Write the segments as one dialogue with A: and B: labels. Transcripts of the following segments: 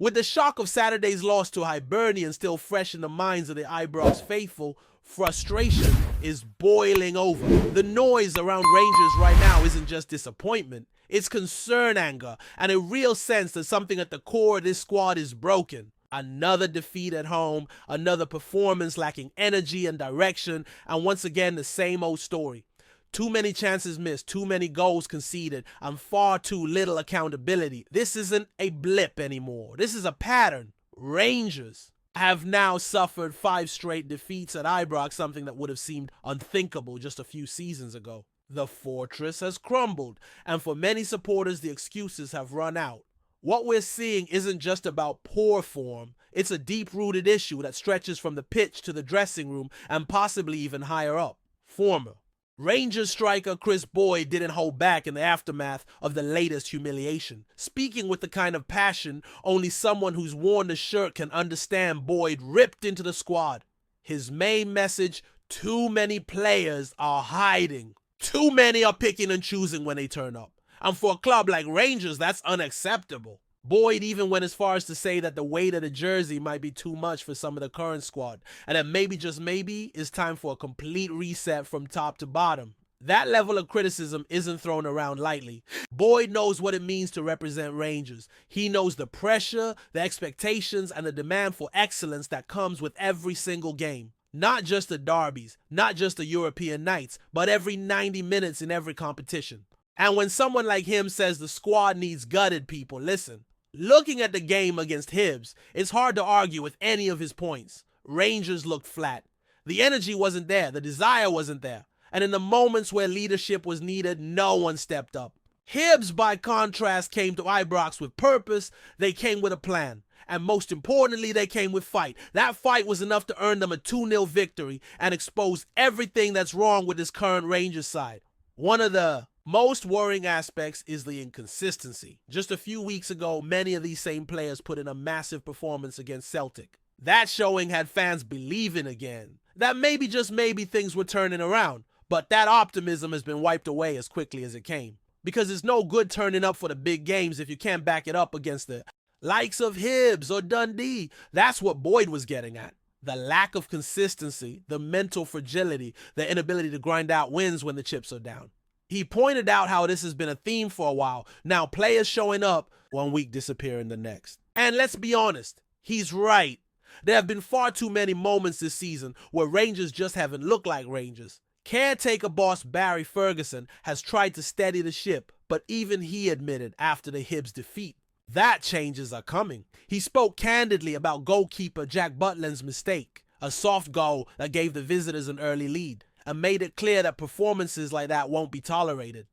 A: With the shock of Saturday's loss to Hibernian still fresh in the minds of the Ibrox faithful, frustration is boiling over. The noise around Rangers right now isn't just disappointment, it's concern anger and a real sense that something at the core of this squad is broken. Another defeat at home, another performance lacking energy and direction, and once again the same old story. Too many chances missed, too many goals conceded, and far too little accountability. This isn't a blip anymore. This is a pattern. Rangers have now suffered 5 straight defeats at Ibrox, something that would have seemed unthinkable just a few seasons ago. The fortress has crumbled, and for many supporters, the excuses have run out. What we're seeing isn't just about poor form. It's a deep-rooted issue that stretches from the pitch to the dressing room and possibly even higher up. Former Rangers striker Chris Boyd didn't hold back in the aftermath of the latest humiliation. Speaking with the kind of passion only someone who's worn the shirt can understand, Boyd ripped into the squad. His main message: too many players are hiding. Too many are picking and choosing when they turn up. And for a club like Rangers, that's unacceptable. Boyd even went as far as to say that the weight of the jersey might be too much for some of the current squad, and that maybe, just maybe, it's time for a complete reset from top to bottom. That level of criticism isn't thrown around lightly. Boyd knows what it means to represent Rangers. He knows the pressure, the expectations, and the demand for excellence that comes with every single game. Not just the derbies, not just the European nights, but every 90 minutes in every competition. And when someone like him says the squad needs gutted people, listen. Looking at the game against Hibs, it's hard to argue with any of his points. Rangers looked flat. The energy wasn't there, the desire wasn't there. And in the moments where leadership was needed, no one stepped up. Hibs, by contrast, came to Ibrox with purpose. They came with a plan. And most importantly, they came with fight. That fight was enough to earn them a 2-0 victory and expose everything that's wrong with this current Rangers side. One of the most worrying aspects is the inconsistency. Just a few weeks ago, many of these same players put in a massive performance against Celtic. That showing had fans believing again that maybe, just maybe, things were turning around. But that optimism has been wiped away as quickly as it came. Because it's no good turning up for the big games if you can't back it up against the likes of Hibs or Dundee. That's what Boyd was getting at. The lack of consistency, the mental fragility, the inability to grind out wins when the chips are down. He pointed out how this has been a theme for a while. Now players showing up one week, disappearing the next. And let's be honest, he's right. There have been far too many moments this season where Rangers just haven't looked like Rangers. Caretaker boss Barry Ferguson has tried to steady the ship, but even he admitted after the Hibs defeat that changes are coming. He spoke candidly about goalkeeper Jack Butland's mistake, a soft goal that gave the visitors an early lead, and made it clear that performances like that won't be tolerated.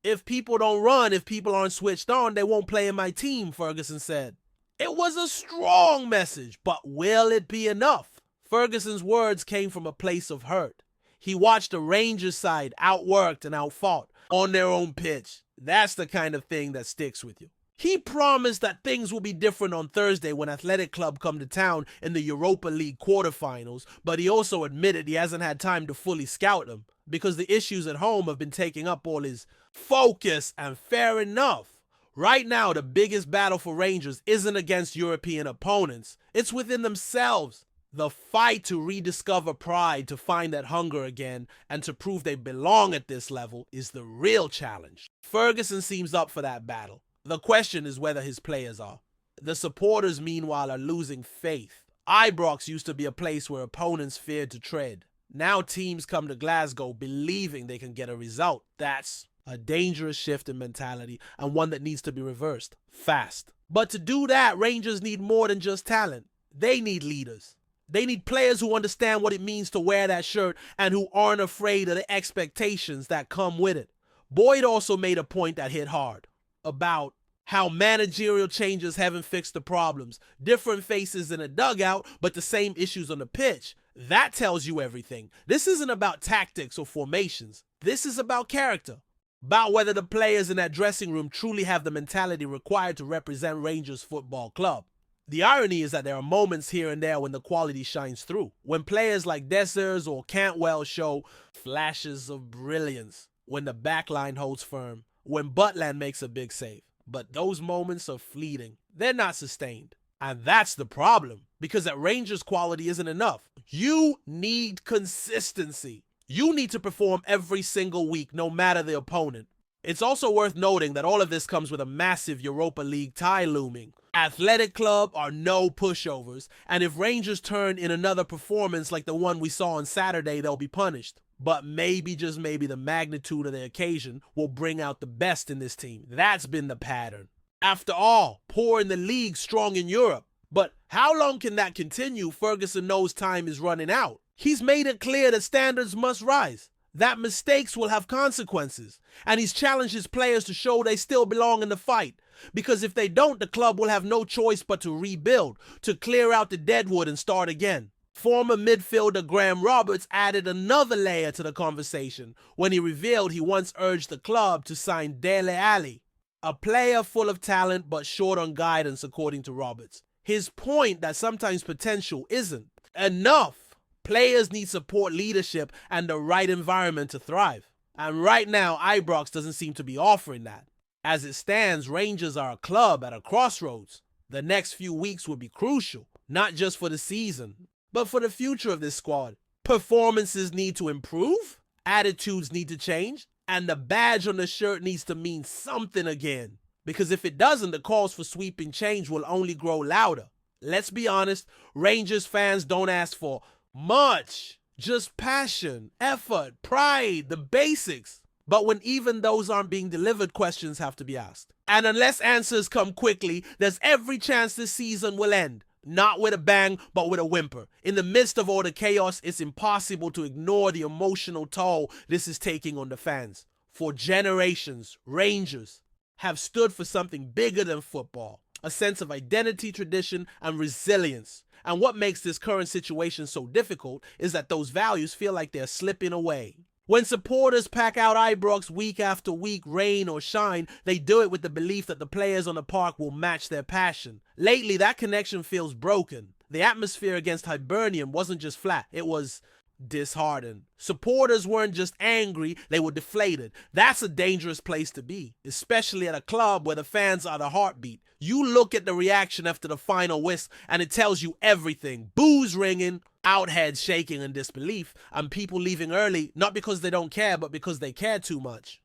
A: If people don't run, if people aren't switched on, they won't play in my team, Ferguson said. It was a strong message, but will it be enough? Ferguson's words came from a place of hurt. He watched the Rangers side outworked and outfought on their own pitch. That's the kind of thing that sticks with you. He promised that things will be different on Thursday when Athletic Club come to town in the Europa League quarterfinals, but he also admitted he hasn't had time to fully scout them because the issues at home have been taking up all his focus, and fair enough. Right now, the biggest battle for Rangers isn't against European opponents, it's within themselves. The fight to rediscover pride, to find that hunger again, and to prove they belong at this level is the real challenge. Ferguson seems up for that battle. The question is whether his players are. The supporters, meanwhile, are losing faith. Ibrox used to be a place where opponents feared to tread. Now teams come to Glasgow believing they can get a result. That's a dangerous shift in mentality, and one that needs to be reversed fast. But to do that, Rangers need more than just talent. They need leaders. They need players who understand what it means to wear that shirt and who aren't afraid of the expectations that come with it. Boyd also made a point that hit hard about how managerial changes haven't fixed the problems. Different faces in a dugout, but the same issues on the pitch. That tells you everything. This isn't about tactics or formations. This is about character. About whether the players in that dressing room truly have the mentality required to represent Rangers Football Club. The irony is that there are moments here and there when the quality shines through. When players like Dessers or Cantwell show flashes of brilliance. When the backline holds firm. When Butland makes a big save. But those moments are fleeting. They're not sustained. And that's the problem, because at Rangers quality isn't enough. You need consistency. You need to perform every single week, no matter the opponent. It's also worth noting that all of this comes with a massive Europa League tie looming. Athletic Club are no pushovers, and if Rangers turn in another performance like the one we saw on Saturday, they'll be punished. But maybe, just maybe, the magnitude of the occasion will bring out the best in this team. That's been the pattern. After all, poor in the league, strong in Europe. But how long can that continue? Ferguson knows time is running out. He's made it clear that standards must rise, that mistakes will have consequences, and he's challenged his players to show they still belong in the fight. Because if they don't, the club will have no choice but to rebuild, to clear out the deadwood and start again. Former midfielder Graham Roberts added another layer to the conversation when he revealed he once urged the club to sign Dele Alli, a player full of talent but short on guidance, according to Roberts. His point that sometimes potential isn't enough. Players need support, leadership, and the right environment to thrive. And right now, Ibrox doesn't seem to be offering that. As it stands, Rangers are a club at a crossroads. The next few weeks will be crucial, not just for the season, but for the future of this squad. Performances need to improve, attitudes need to change, and the badge on the shirt needs to mean something again. Because if it doesn't, the calls for sweeping change will only grow louder. Let's be honest, Rangers fans don't ask for much. Just passion, effort, pride, the basics. But when even those aren't being delivered, questions have to be asked. And unless answers come quickly, there's every chance this season will end. Not with a bang, but with a whimper. In the midst of all the chaos, it's impossible to ignore the emotional toll this is taking on the fans. For generations, Rangers have stood for something bigger than football, a sense of identity, tradition, and resilience. And what makes this current situation so difficult is that those values feel like they're slipping away. When supporters pack out Ibrox week after week, rain or shine, they do it with the belief that the players on the park will match their passion. Lately, that connection feels broken. The atmosphere against Hibernian wasn't just flat, it was disheartened. Supporters weren't just angry, they were deflated. That's a dangerous place to be, especially at a club where the fans are the heartbeat. You look at the reaction after the final whistle and it tells you everything. Boos ringing, out heads shaking in disbelief, and people leaving early, not because they don't care, but because they care too much.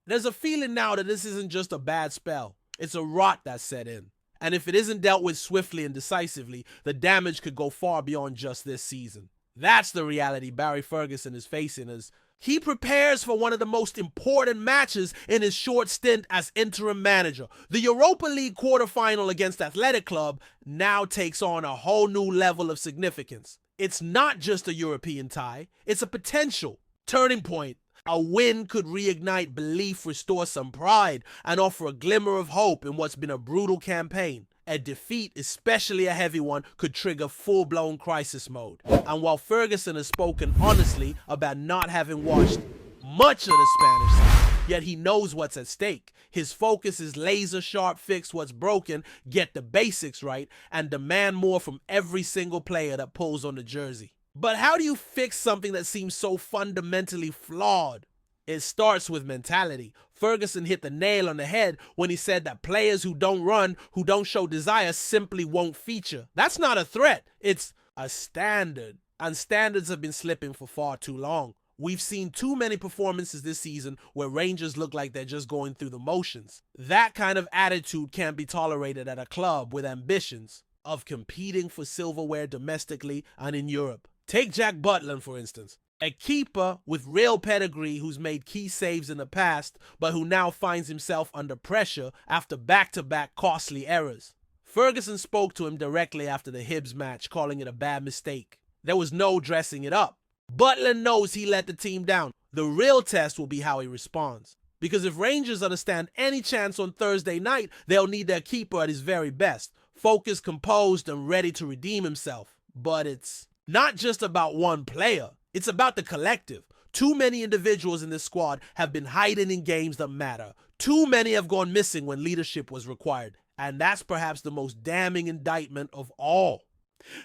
A: There's a feeling now that this isn't just a bad spell, it's a rot that's set in. And if it isn't dealt with swiftly and decisively, the damage could go far beyond just this season. That's the reality Barry Ferguson is facing as he prepares for one of the most important matches in his short stint as interim manager. The Europa League quarterfinal against Athletic Club now takes on a whole new level of significance. It's not just a European tie, it's a potential turning point. A win could reignite belief, restore some pride, and offer a glimmer of hope in what's been a brutal campaign. A defeat, especially a heavy one, could trigger full-blown crisis mode. And while Ferguson has spoken honestly about not having watched much of the Spanish side, yet he knows what's at stake. His focus is laser-sharp, fix what's broken, get the basics right, and demand more from every single player that pulls on the jersey. But how do you fix something that seems so fundamentally flawed? It starts with mentality. Ferguson hit the nail on the head when he said that players who don't run, who don't show desire, simply won't feature. That's not a threat, it's a standard. And standards have been slipping for far too long. We've seen too many performances this season where Rangers look like they're just going through the motions. That kind of attitude can't be tolerated at a club with ambitions of competing for silverware domestically and in Europe. Take Jack Butland, for instance. A keeper with real pedigree who's made key saves in the past, but who now finds himself under pressure after back-to-back costly errors. Ferguson spoke to him directly after the Hibs match, calling it a bad mistake. There was no dressing it up. Butland knows he let the team down. The real test will be how he responds. Because if Rangers understand any chance on Thursday night, they'll need their keeper at his very best, focused, composed, and ready to redeem himself. But it's not just about one player. It's about the collective. Too many individuals in this squad have been hiding in games that matter. Too many have gone missing when leadership was required. And that's perhaps the most damning indictment of all.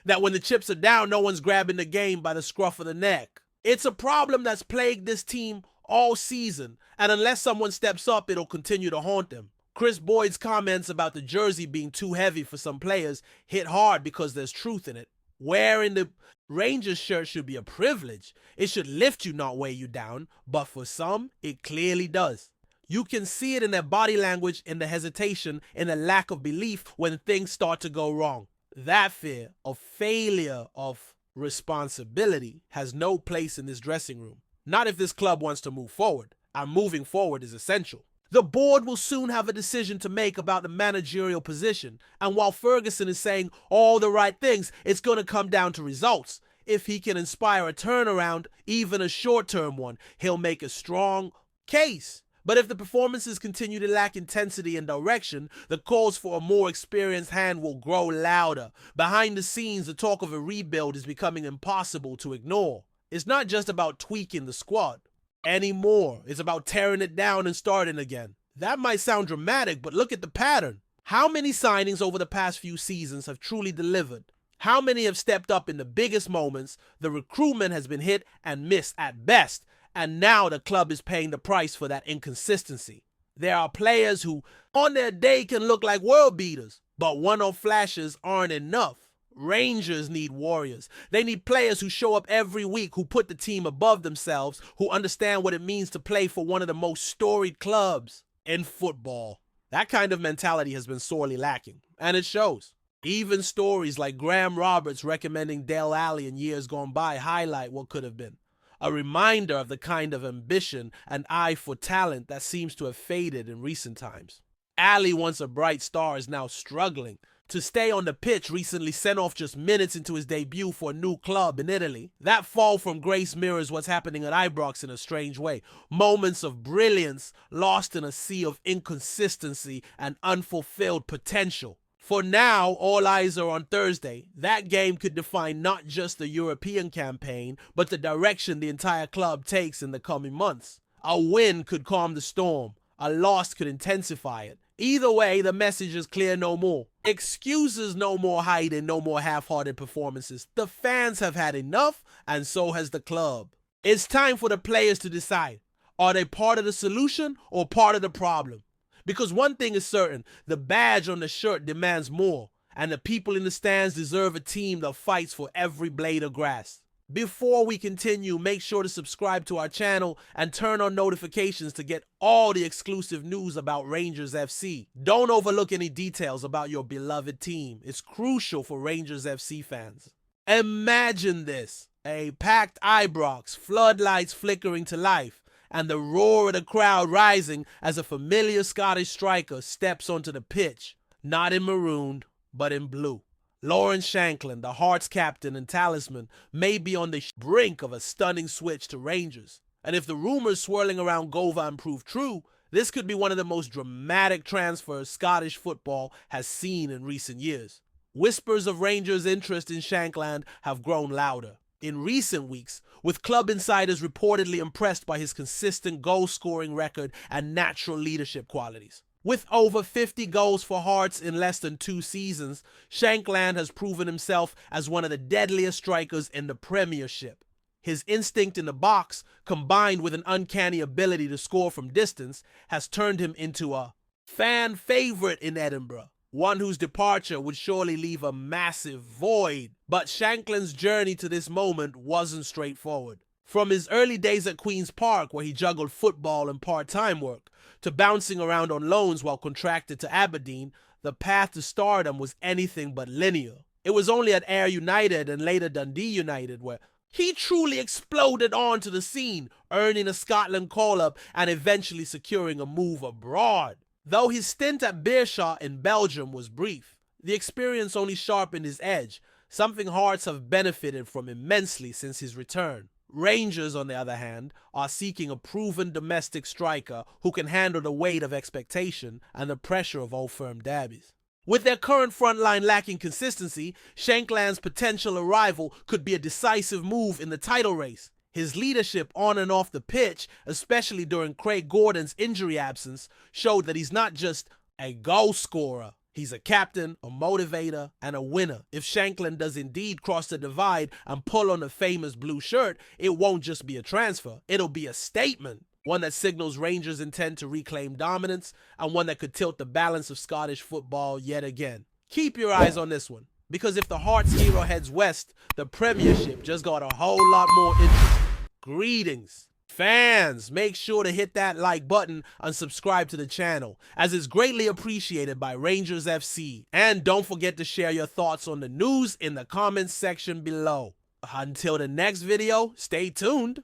A: That when the chips are down, no one's grabbing the game by the scruff of the neck. It's a problem that's plagued this team all season. And unless someone steps up, it'll continue to haunt them. Chris Boyd's comments about the jersey being too heavy for some players hit hard because there's truth in it. Wearing the Rangers shirt should be a privilege. It should lift you, not weigh you down, but for some, it clearly does. You can see it in their body language, in the hesitation, in the lack of belief when things start to go wrong. That fear of failure, of responsibility, has no place in this dressing room. Not if this club wants to move forward, and moving forward is essential. The board will soon have a decision to make about the managerial position, and while Ferguson is saying all the right things, it's going to come down to results. If he can inspire a turnaround, even a short-term one, he'll make a strong case. But if the performances continue to lack intensity and direction, the calls for a more experienced hand will grow louder. Behind the scenes, the talk of a rebuild is becoming impossible to ignore. It's not just about tweaking the squad anymore. It's about tearing it down and starting again. That might sound dramatic, but look at the pattern. How many signings over the past few seasons have truly delivered? How many have stepped up in the biggest moments? The recruitment has been hit and missed at best, and now the club is paying the price for that inconsistency. There are players who, on their day, can look like world beaters, but one-off flashes aren't enough. Rangers need warriors. They need players who show up every week, who put the team above themselves, who understand what it means to play for one of the most storied clubs in football. That kind of mentality has been sorely lacking, and it shows. Even stories like Graham Roberts recommending Dele Alli in years gone by highlight what could have been. A reminder of the kind of ambition and eye for talent that seems to have faded in recent times. Alli, once a bright star, is now struggling to stay on the pitch, recently sent off just minutes into his debut for a new club in Italy. That fall from grace mirrors what's happening at Ibrox in a strange way. Moments of brilliance lost in a sea of inconsistency and unfulfilled potential. For now, all eyes are on Thursday. That game could define not just the European campaign, but the direction the entire club takes in the coming months. A win could calm the storm. A loss could intensify it. Either way, the message is clear: no more excuses, no more hiding, no more half-hearted performances. The fans have had enough, and so has the club. It's time for the players to decide. Are they part of the solution or part of the problem? Because one thing is certain, the badge on the shirt demands more, and the people in the stands deserve a team that fights for every blade of grass. Before we continue, make sure to subscribe to our channel and turn on notifications to get all the exclusive news about Rangers FC. Don't overlook any details about your beloved team. It's crucial for Rangers FC fans. Imagine this: a packed Ibrox, floodlights flickering to life, and the roar of the crowd rising as a familiar Scottish striker steps onto the pitch, not in maroon, but in blue. Lawrence Shankland, the Hearts captain and talisman, may be on the brink of a stunning switch to Rangers. And if the rumors swirling around Govan prove true, this could be one of the most dramatic transfers Scottish football has seen in recent years. Whispers of Rangers' interest in Shankland have grown louder in recent weeks, with club insiders reportedly impressed by his consistent goal-scoring record and natural leadership qualities. With over 50 goals for Hearts in less than 2 seasons, Shankland has proven himself as one of the deadliest strikers in the Premiership. His instinct in the box, combined with an uncanny ability to score from distance, has turned him into a fan favorite in Edinburgh, one whose departure would surely leave a massive void. But Shankland's journey to this moment wasn't straightforward. From his early days at Queen's Park, where he juggled football and part-time work, to bouncing around on loans while contracted to Aberdeen, the path to stardom was anything but linear. It was only at Ayr United and later Dundee United where he truly exploded onto the scene, earning a Scotland call-up and eventually securing a move abroad. Though his stint at Beerschot in Belgium was brief, the experience only sharpened his edge, something Hearts have benefited from immensely since his return. Rangers, on the other hand, are seeking a proven domestic striker who can handle the weight of expectation and the pressure of Old Firm derbies. With their current front line lacking consistency, Shankland's potential arrival could be a decisive move in the title race. His leadership on and off the pitch, especially during Craig Gordon's injury absence, showed that he's not just a goal scorer. He's a captain, a motivator, and a winner. If Shankland does indeed cross the divide and pull on the famous blue shirt, it won't just be a transfer, it'll be a statement. one that signals Rangers intend to reclaim dominance, and one that could tilt the balance of Scottish football yet again. Keep your eyes on this one, because if the Hearts hero heads west, the Premiership just got a whole lot more interesting. Greetings. Fans, make sure to hit that like button and subscribe to the channel, as it's greatly appreciated by Rangers FC. And don't forget to share your thoughts on the news in the comments section below. Until the next video, stay tuned.